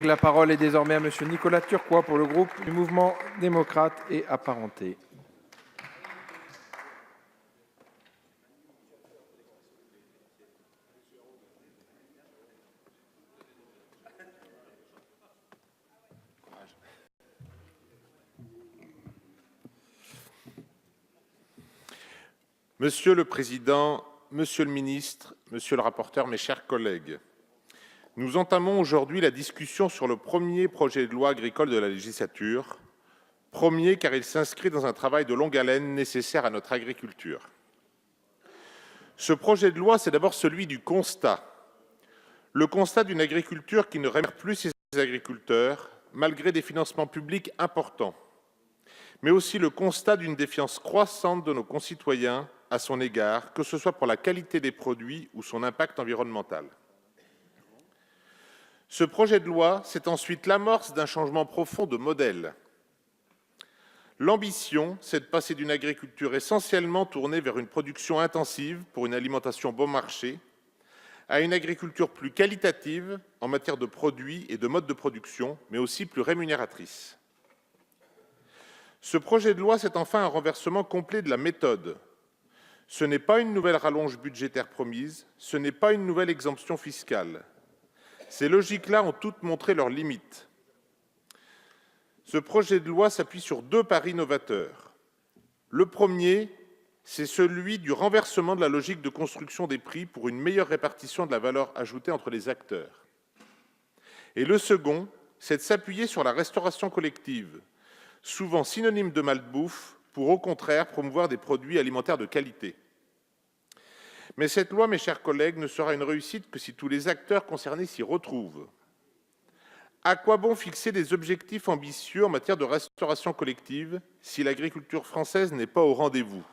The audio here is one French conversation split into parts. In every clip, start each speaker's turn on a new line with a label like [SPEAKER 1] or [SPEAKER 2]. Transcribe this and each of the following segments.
[SPEAKER 1] La parole est désormais à Monsieur Nicolas Turquois pour le groupe du Mouvement démocrate et apparenté.
[SPEAKER 2] Monsieur le Président, Monsieur le Ministre, Monsieur le rapporteur, mes chers collègues, nous entamons aujourd'hui la discussion sur le premier projet de loi agricole de la législature, premier car il s'inscrit dans un travail de longue haleine nécessaire à notre agriculture. Ce projet de loi, c'est d'abord celui du constat. Le constat d'une agriculture qui ne rémunère plus ses agriculteurs, malgré des financements publics importants, mais aussi le constat d'une défiance croissante de nos concitoyens à son égard, que ce soit pour la qualité des produits ou son impact environnemental. Ce projet de loi, c'est ensuite l'amorce d'un changement profond de modèle. L'ambition, c'est de passer d'une agriculture essentiellement tournée vers une production intensive pour une alimentation bon marché, à une agriculture plus qualitative en matière de produits et de modes de production, mais aussi plus rémunératrice. Ce projet de loi, c'est enfin un renversement complet de la méthode. Ce n'est pas une nouvelle rallonge budgétaire promise, ce n'est pas une nouvelle exemption fiscale. Ces logiques-là ont toutes montré leurs limites. Ce projet de loi s'appuie sur deux paris novateurs. Le premier, c'est celui du renversement de la logique de construction des prix pour une meilleure répartition de la valeur ajoutée entre les acteurs. Et le second, c'est de s'appuyer sur la restauration collective, souvent synonyme de malbouffe, pour au contraire promouvoir des produits alimentaires de qualité. Mais cette loi, mes chers collègues, ne sera une réussite que si tous les acteurs concernés s'y retrouvent. À quoi bon fixer des objectifs ambitieux en matière de restauration collective si l'agriculture française n'est pas au rendez-vous?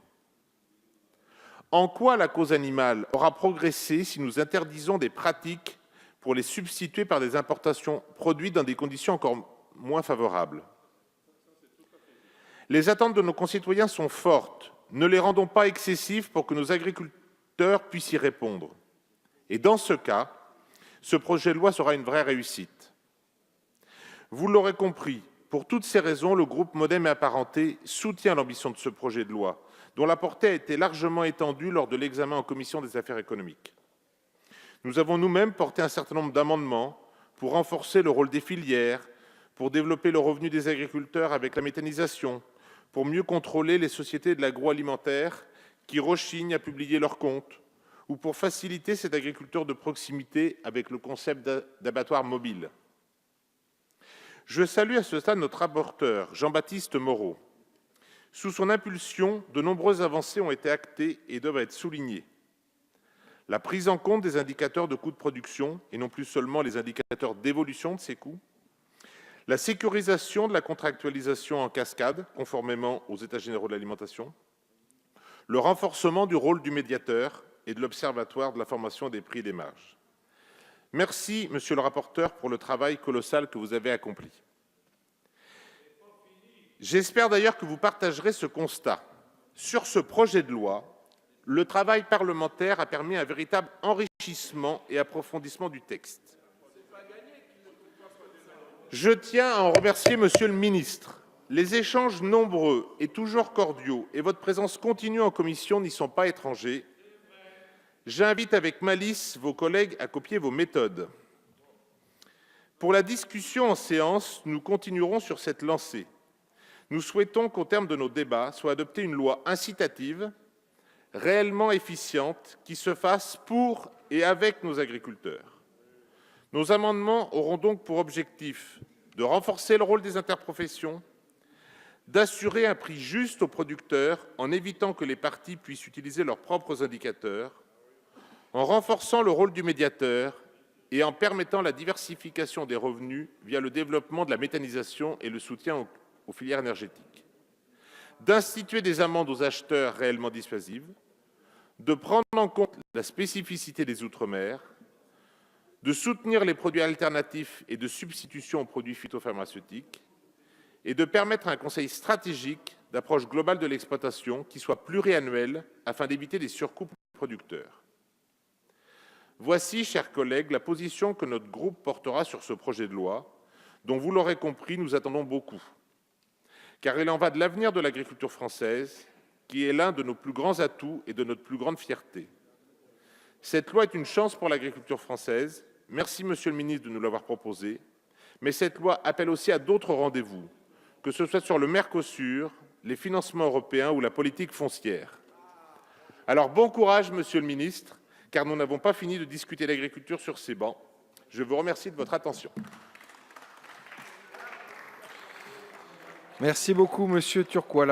[SPEAKER 2] En quoi la cause animale aura progressé si nous interdisons des pratiques pour les substituer par des importations produites dans des conditions encore moins favorables? Les attentes de nos concitoyens sont fortes. Ne les rendons pas excessives pour que nos agriculteurs puissent y répondre. Et dans ce cas, ce projet de loi sera une vraie réussite. Vous l'aurez compris, pour toutes ces raisons, le groupe Modem et Apparenté soutient l'ambition de ce projet de loi, dont la portée a été largement étendue lors de l'examen en commission des affaires économiques. Nous avons nous-mêmes porté un certain nombre d'amendements pour renforcer le rôle des filières, pour développer le revenu des agriculteurs avec la méthanisation, pour mieux contrôler les sociétés de l'agroalimentaire qui rechignent à publier leurs comptes, ou pour faciliter cette agriculture de proximité avec le concept d'abattoir mobile. Je salue à ce stade notre rapporteur, Jean-Baptiste Moreau. Sous son impulsion, de nombreuses avancées ont été actées et doivent être soulignées. La prise en compte des indicateurs de coûts de production, et non plus seulement les indicateurs d'évolution de ces coûts, la sécurisation de la contractualisation en cascade, conformément aux États généraux de l'alimentation, le renforcement du rôle du médiateur et de l'Observatoire de la formation des prix et des marges. Merci, Monsieur le rapporteur, pour le travail colossal que vous avez accompli. J'espère d'ailleurs que vous partagerez ce constat. Sur ce projet de loi, le travail parlementaire a permis un véritable enrichissement et approfondissement du texte. Je tiens à en remercier Monsieur le ministre. Les échanges nombreux et toujours cordiaux et votre présence continue en commission n'y sont pas étrangers. J'invite avec malice vos collègues à copier vos méthodes. Pour la discussion en séance, nous continuerons sur cette lancée. Nous souhaitons qu'au terme de nos débats soit adoptée une loi incitative, réellement efficiente, qui se fasse pour et avec nos agriculteurs. Nos amendements auront donc pour objectif de renforcer le rôle des interprofessions, d'assurer un prix juste aux producteurs en évitant que les parties puissent utiliser leurs propres indicateurs, en renforçant le rôle du médiateur et en permettant la diversification des revenus via le développement de la méthanisation et le soutien aux filières énergétiques, d'instituer des amendes aux acheteurs réellement dissuasives, de prendre en compte la spécificité des Outre-mer, de soutenir les produits alternatifs et de substitution aux produits phytopharmaceutiques, et de permettre un conseil stratégique d'approche globale de l'exploitation qui soit pluriannuel afin d'éviter des surcoûts producteurs. Voici, chers collègues, la position que notre groupe portera sur ce projet de loi, dont vous l'aurez compris, nous attendons beaucoup. Car il en va de l'avenir de l'agriculture française, qui est l'un de nos plus grands atouts et de notre plus grande fierté. Cette loi est une chance pour l'agriculture française. Merci, Monsieur le ministre, de nous l'avoir proposée. Mais cette loi appelle aussi à d'autres rendez-vous, que ce soit sur le Mercosur, les financements européens ou la politique foncière. Alors bon courage, Monsieur le ministre, car nous n'avons pas fini de discuter l'agriculture sur ces bancs. Je vous remercie de votre attention.
[SPEAKER 1] Merci beaucoup, Monsieur Turquois.